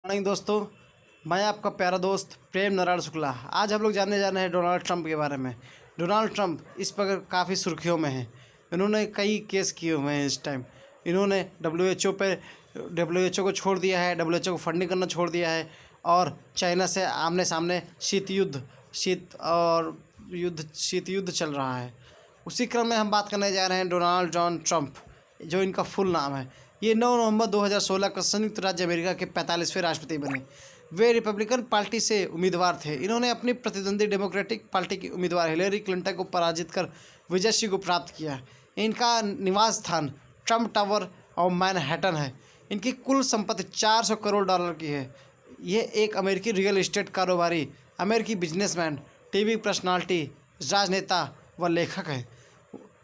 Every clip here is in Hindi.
मॉर्निंग दोस्तों, मैं आपका प्यारा दोस्त प्रेम नारायण शुक्ला। आज हम लोग जानने जा रहे हैं डोनाल्ड ट्रंप के बारे में। डोनाल्ड ट्रंप इस पर काफ़ी सुर्खियों में हैं। इन्होंने कई केस किए हुए हैं इस टाइम। इन्होंने डब्ल्यू एच ओ को छोड़ दिया है, डब्ल्यू एच ओ को फंडिंग करना छोड़ दिया है और चाइना से आमने सामने शीत युद्ध चल रहा है। उसी क्रम में हम बात करने जा रहे हैं डोनाल्ड जॉन ट्रंप, जो इनका फुल नाम है। ये 9 नवंबर 2016 को संयुक्त राज्य अमेरिका के 45वें राष्ट्रपति बने। वे रिपब्लिकन पार्टी से उम्मीदवार थे। इन्होंने अपनी प्रतिद्वंदी डेमोक्रेटिक पार्टी की उम्मीदवार हिलेरी क्लिंटन को पराजित कर विजयश्री को प्राप्त किया। इनका निवास स्थान ट्रंप टावर और मैनहट्टन है। इनकी कुल संपत्ति 400 करोड़ डॉलर की है। ये एक अमेरिकी रियल इस्टेट कारोबारी, अमेरिकी बिजनेसमैन, टीवी पर्सनालिटी, राजनेता व लेखक हैं।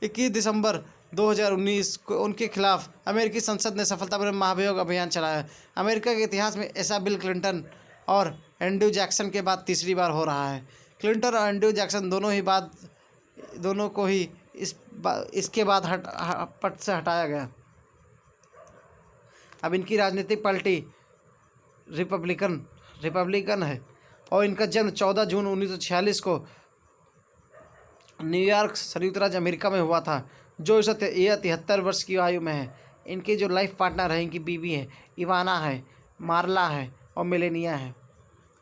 21 दिसंबर 2019 को उनके खिलाफ अमेरिकी संसद ने सफलतापूर्वक महाभियोग अभियान चलाया। अमेरिका के इतिहास में ऐसा बिल क्लिंटन और एंड्रयू जैक्सन के बाद तीसरी बार हो रहा है। क्लिंटन और एंड्रयू जैक्सन दोनों को ही इसके बाद पद से हटाया गया। अब इनकी राजनीतिक पार्टी रिपब्लिकन है और इनका जन्म 14 जून 1946 को न्यूयॉर्क, संयुक्त राज्य अमेरिका में हुआ था। जो इस 73 वर्ष की आयु में है। इनके जो लाइफ पार्टनर है, इनकी बीवी है इवाना है, मार्ला है और मेलेनिया है।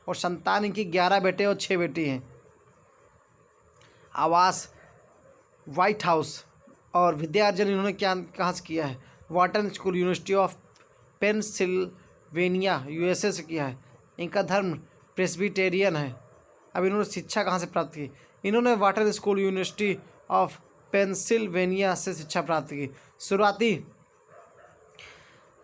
और संतान इनकी 11 बेटे और 6 बेटी हैं। आवास व्हाइट हाउस और विद्या अर्जन इन्होंने कहाँ से किया है? Wharton school, university of Pennsylvania, USA से किया है। इनका धर्म प्रेस्बिटेरियन है। अब इन्होंने शिक्षा कहाँ से प्राप्त की? इन्होंने Wharton school, university of Pennsylvania से शिक्षा प्राप्त की।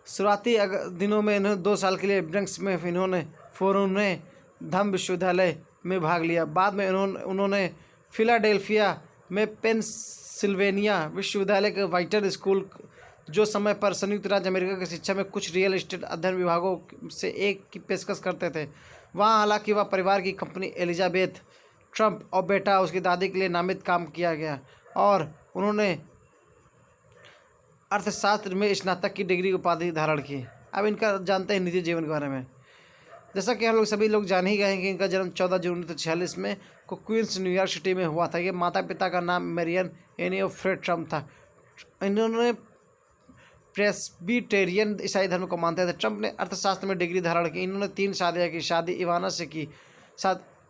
शुरुआती दिनों में इन्होंने 2 साल के लिए ब्रंक्स में इन्होंने फोर्नवे धर्म विश्वविद्यालय में भाग लिया। बाद में उन्होंने फिलाडेल्फिया में पेंसिल्वेनिया विश्वविद्यालय के व्हाइटन स्कूल, जो समय पर संयुक्त राज्य अमेरिका की शिक्षा में कुछ रियल इस्टेट अध्ययन विभागों से एक की पेशकश करते थे। वहाँ हालांकि वह परिवार की कंपनी एलिजाबेथ ट्रंप और बेटा उसकी दादी के लिए नामित काम किया गया और उन्होंने अर्थशास्त्र में स्नातक की डिग्री उपाधि धारण की। अब इनका जानते हैं निजी जीवन के बारे में। जैसा कि हम लोग सभी लोग जान ही गए हैं कि इनका जन्म 14 जून 1946 में को क्वींस, न्यूयॉर्क सिटी में हुआ था। ये माता पिता का नाम मैरियन एनी और फ्रेड ट्रंप था। इन्होंने प्रेस्बिटेरियन ईसाई धर्म को मानते थे। ट्रंप ने अर्थशास्त्र में डिग्री धारण की। इन्होंने 3 शादियाँ की। शादी इवाना से की,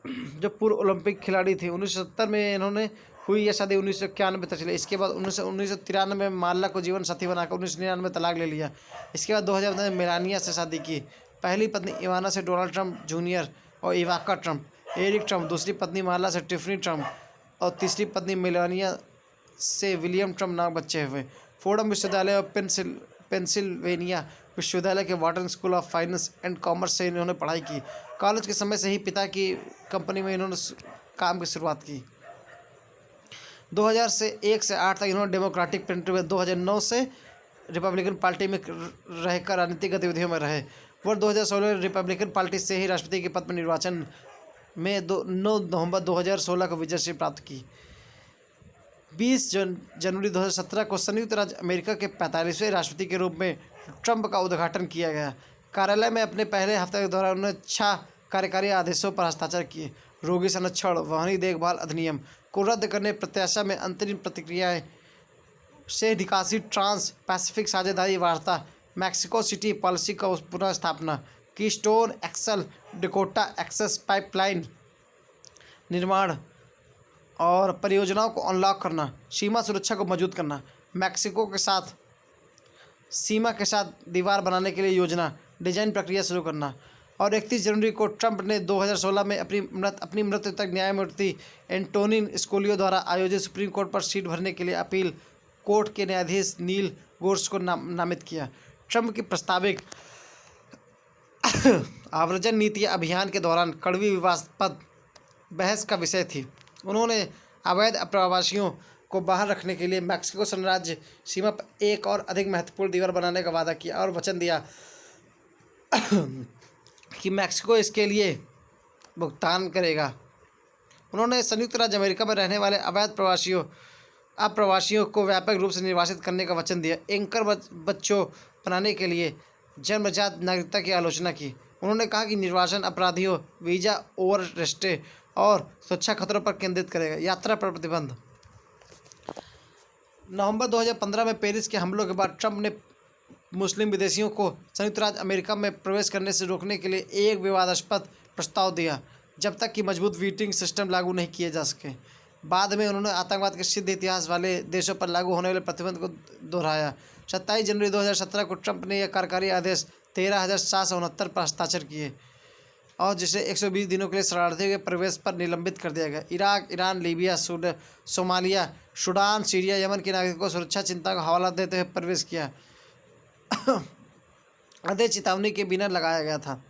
जो पूर्व ओलंपिक खिलाड़ी थी। 1970 में इन्होंने हुई यह शादी 1991 तक चली। इसके बाद 1993 में मार्ला को जीवन साथी बनाकर 1999 तलाक ले लिया। इसके बाद 2015 में मेलानिया से शादी की। पहली पत्नी इवाना से डोनाल्ड ट्रंप जूनियर और इवाका ट्रंप, एरिक ट्रंप, दूसरी पत्नी मार्ला से टिफनी ट्रंप और तीसरी पत्नी मेलानिया से विलियम ट्रंप नाम बच्चे हुए। फोर्डम विश्वविद्यालय और पेंसिल्वेनिया विश्वविद्यालय के Wharton school of finance and commerce से इन्होंने पढ़ाई की। कॉलेज के समय से ही पिता की कंपनी में इन्होंने काम की शुरुआत की। 2001 से 8 तक इन्होंने डेमोक्रेटिक पार्टी में, 2009 से रिपब्लिकन पार्टी में रहकर राजनीतिक गतिविधियों में रहे। वर्ष 2016 रिपब्लिकन पार्टी से ही राष्ट्रपति के पद पर निर्वाचन में 9 नवंबर 2016 को विजयश्री प्राप्त की। 20 जनवरी 2017 को संयुक्त राज्य अमेरिका के 45वें राष्ट्रपति के रूप में ट्रंप का उद्घाटन किया गया। कार्यालय में अपने पहले हफ्ते के दौरान उन्होंने 6 कार्यकारी आदेशों पर हस्ताक्षर किए। रोगी संरक्षण, वाहनी देखभाल अधिनियम को रद्द करने प्रत्याशा में अंतरिम प्रतिक्रियाएं से निकासी, ट्रांस पैसिफिक साझेदारी वार्ता, मैक्सिको सिटी पॉलिसी का पुनः स्थापना, Keystone XL Dakota Access pipeline निर्माण और परियोजनाओं को अनलॉक करना, सीमा सुरक्षा को मजबूत करना, मैक्सिको के साथ सीमा के साथ दीवार बनाने के लिए योजना डिजाइन प्रक्रिया शुरू करना। और 31 जनवरी को ट्रंप ने 2016 में अपनी मृत्यु तक न्यायमूर्ति एंटोनिन स्कूलियो द्वारा आयोजित सुप्रीम कोर्ट पर सीट भरने के लिए अपील कोर्ट के न्यायाधीश नील गोर्स को नामित किया। ट्रंप की प्रस्तावित आव्रजन नीति अभियान के दौरान कड़वी विवादास्पद बहस का विषय थी। उन्होंने अवैध अप्रवासियों को बाहर रखने के लिए मैक्सिको संघराज्य सीमा पर एक और अधिक महत्वपूर्ण दीवार बनाने का वादा किया और वचन दिया कि मैक्सिको इसके लिए भुगतान करेगा। उन्होंने संयुक्त राज्य अमेरिका में रहने वाले अवैध अप्रवासियों को व्यापक रूप से निर्वासित करने का वचन दिया। एंकर बच्चों बनाने के लिए जन्मजात नागरिकता की आलोचना की। उन्होंने कहा कि निर्वाचन अपराधियों, वीज़ा ओवरस्टे और सुरक्षा खतरों पर केंद्रित करेगा। यात्रा पर प्रतिबंध। नवंबर 2015 में पेरिस के हमलों के बाद ट्रंप ने मुस्लिम विदेशियों को संयुक्त राज्य अमेरिका में प्रवेश करने से रोकने के लिए एक विवादास्पद प्रस्ताव दिया, जब तक कि मजबूत वीटिंग सिस्टम लागू नहीं किए जा सके। बाद में उन्होंने आतंकवाद के सिद्ध इतिहास वाले देशों पर लागू होने वाले प्रतिबंध को दोहराया। 27 जनवरी 2017 को ट्रंप ने यह कार्यकारी आदेश 13,769 पर हस्ताक्षर किए और जिसे 120 दिनों के लिए शरणार्थियों के प्रवेश पर निलंबित कर दिया गया। Iraq, Iran, Libya, Somalia, Sudan, Syria, Yemen के नागरिकों को सुरक्षा चिंता का हवाला देते हुए प्रवेश किया आदेश चेतावनी के बिना लगाया गया था।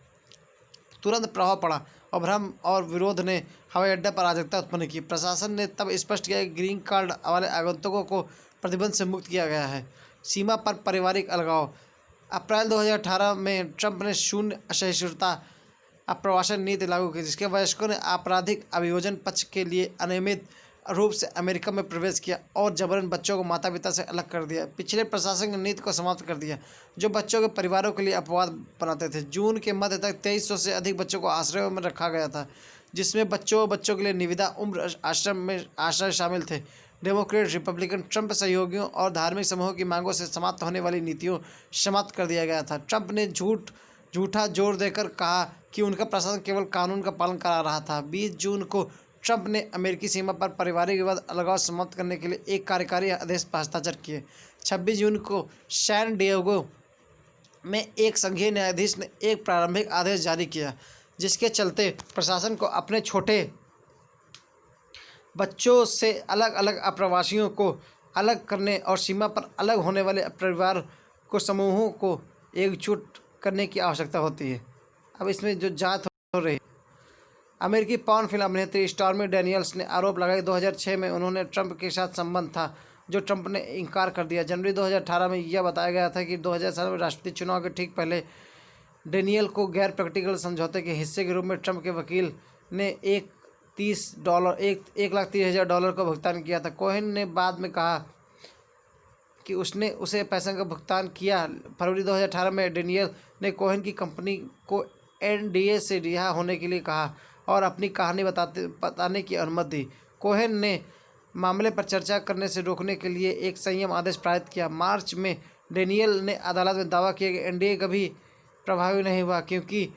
तुरंत प्रभाव पड़ा और भ्रम और विरोध ने हवाई अड्डे पर अराजकता उत्पन्न की। प्रशासन ने तब स्पष्ट किया कि ग्रीन कार्ड वाले आगंतुकों को प्रतिबंध से मुक्त किया गया है। सीमा पर पारिवारिक अलगाव। अप्रैल 2018 में ट्रंप ने शून्य सहिष्णुता अप्रवासन नीति लागू की, जिसके वयस्कों ने आपराधिक अभियोजन पक्ष के लिए अनियमित रूप से अमेरिका में प्रवेश किया और जबरन बच्चों को माता पिता से अलग कर दिया। पिछले प्रशासन की नीति को समाप्त कर दिया, जो बच्चों के परिवारों के लिए अपवाद बनाते थे। जून के मध्य तक 2300 से अधिक बच्चों को आश्रयों में रखा गया था, जिसमें बच्चों के लिए निविदा उम्र आश्रय शामिल थे। डेमोक्रेट, रिपब्लिकन, ट्रंप सहयोगियों और धार्मिक समूहों की मांगों से समाप्त होने वाली नीतियों समाप्त कर दिया गया था। ट्रंप ने झूठा जोर देकर कहा कि उनका प्रशासन केवल कानून का पालन करा रहा था। 20 जून को ट्रंप ने अमेरिकी सीमा पर पारिवारिक विवाद अलगाव समाप्त करने के लिए एक कार्यकारी आदेश पर हस्ताक्षर किए। 26 जून को सैन डिएगो में एक संघीय न्यायाधीश ने एक प्रारंभिक आदेश जारी किया, जिसके चलते प्रशासन को अपने छोटे बच्चों से अलग अलग अप्रवासियों को अलग करने और सीमा पर अलग होने वाले परिवार को समूहों को एकजुट करने की आवश्यकता होती है। अब इसमें जो जांच हो रही है, अमेरिकी पॉर्न फिल्म अभिनेत्री स्टॉर्मी डैनियल्स ने आरोप लगाया कि 2006 में उन्होंने ट्रंप के साथ संबंध था, जो ट्रंप ने इनकार कर दिया। जनवरी 2018 में यह बताया गया था कि 2007 में राष्ट्रपति चुनाव के ठीक पहले डेनियल को गैर प्रैक्टिकल समझौते के हिस्से के रूप में ट्रंप के वकील ने $1,30,000 का भुगतान किया था। कोहेन ने बाद में कहा कि उसने उसे पैसे का भुगतान किया। फरवरी 2018 में डेनियल ने कोहेन की कंपनी को एनडीए से रिहा होने के लिए कहा और अपनी कहानी बताने की अनुमति दी। कोहेन ने मामले पर चर्चा करने से रोकने के लिए एक संयम आदेश पारित किया। मार्च में डेनियल ने अदालत में दावा किया कि एनडीए कभी प्रभावी नहीं हुआ, क्योंकि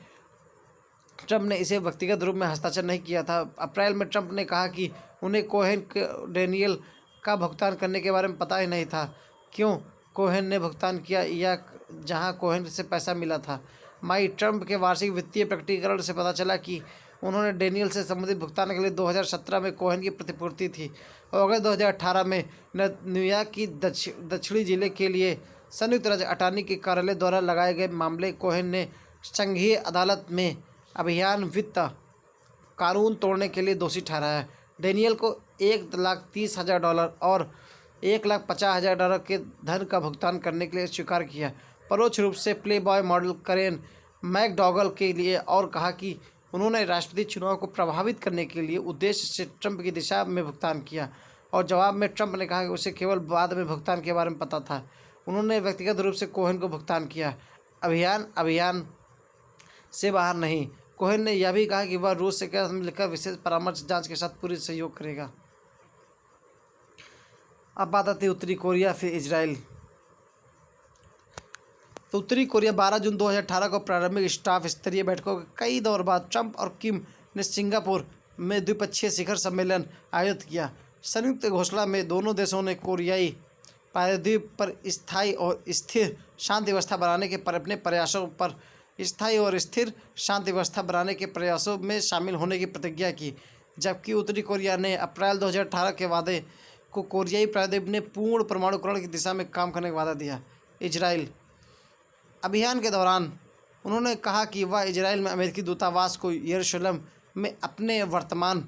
ट्रंप ने इसे व्यक्तिगत रूप में हस्ताक्षर नहीं किया था। अप्रैल में ट्रंप ने कहा कि उन्हें कोहेन डेनियल का भुगतान करने के बारे में पता ही नहीं था। क्यों कोहेन ने भुगतान किया या जहां कोहेन से पैसा मिला था। मई ट्रंप के वार्षिक वित्तीय प्रकटीकरण से पता चला कि उन्होंने डेनियल से संबंधित भुगतान के लिए 2017 में कोहेन की प्रतिपूर्ति थी। अगस्त 2018 में न्यूयॉर्क की दक्षिणी जिले के लिए संयुक्त राज्य अटॉर्नी के कार्यालय द्वारा लगाए गए मामले कोहेन ने संघीय अदालत में अभियान वित्त कानून तोड़ने के लिए दोषी ठहराया। डेनियल को $1,30,000 और $1,50,000 के धन का भुगतान करने के लिए स्वीकार किया, परोक्ष रूप से प्लेबॉय मॉडल करेन मैकडॉगल के लिए, और कहा कि उन्होंने राष्ट्रपति चुनाव को प्रभावित करने के लिए उद्देश्य से ट्रंप की दिशा में भुगतान किया। और जवाब में ट्रंप ने कहा कि उसे केवल बाद में भुगतान के बारे में पता था। उन्होंने व्यक्तिगत रूप से कोहेन को भुगतान किया, अभियान से बाहर नहीं। कोहेन ने यह भी कहा कि वह रूस से क्या मिलकर विशेष परामर्श जांच के साथ पूरी सहयोग करेगा। अब बात आती है उत्तरी कोरिया फिर इजराइल। तो उत्तरी कोरिया 12 जून 2018 को प्रारंभिक स्टाफ स्तरीय बैठकों के कई दौर बाद ट्रंप और किम ने सिंगापुर में द्विपक्षीय शिखर सम्मेलन आयोजित किया। संयुक्त घोषणा में दोनों देशों ने कोरियाई प्रायद्वीप पर स्थायी और स्थिर शांति व्यवस्था बनाने के अपने प्रयासों में शामिल होने की प्रतिज्ञा की, जबकि उत्तरी कोरिया ने अप्रैल 2018 के वादे को कोरियाई प्रायद्वीप ने पूर्ण परमाणुकरण की दिशा में काम करने का वादा दिया। इजराइल अभियान के दौरान उन्होंने कहा कि वह इजराइल में अमेरिकी दूतावास को यरूशलेम में अपने वर्तमान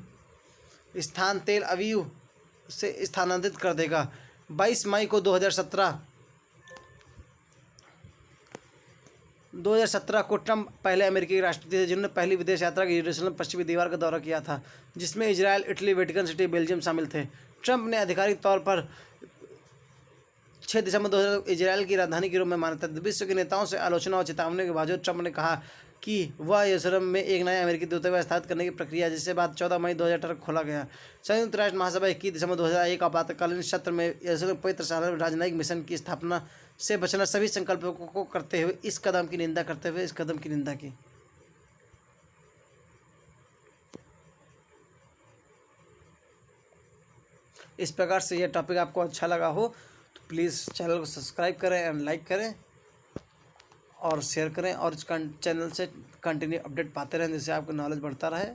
स्थान तेल अवीव से स्थानांतरित कर देगा। 22 मई को 2017 को ट्रंप पहले अमेरिकी राष्ट्रपति थे जिन्होंने पहली विदेश यात्रा की यरूशलेम पश्चिमी दीवार का दौरा किया था, जिसमें Israel, Italy, Vatican city, Belgium शामिल थे। ट्रंप ने आधिकारिक तौर पर 6 दिसंबर 2000 इजराइल की राजधानी के रूप में मान्यता दी। विश्व के नेताओं से आलोचना और चेतावनी के बावजूद ट्रंप ने कहा कि वह यरूशलेम में एक नया अमेरिकी दूतावास स्थापित करने की प्रक्रिया, जिसके बाद 14 मई 2018 खोला गया। संयुक्त राष्ट्र महासभा 21 दिसंबर 2001 आपातकालीन सत्र में यरूशलेम पवित्र शहर राजनयिक मिशन की स्थापना से बचना सभी संकल्पों को करते हुए इस कदम की निंदा की। इस प्रकार से यह टॉपिक आपको अच्छा लगा हो तो प्लीज़ चैनल को सब्सक्राइब करें एंड लाइक करें और शेयर करें और इस चैनल से कंटिन्यू अपडेट पाते रहें, जिससे आपका नॉलेज बढ़ता रहे।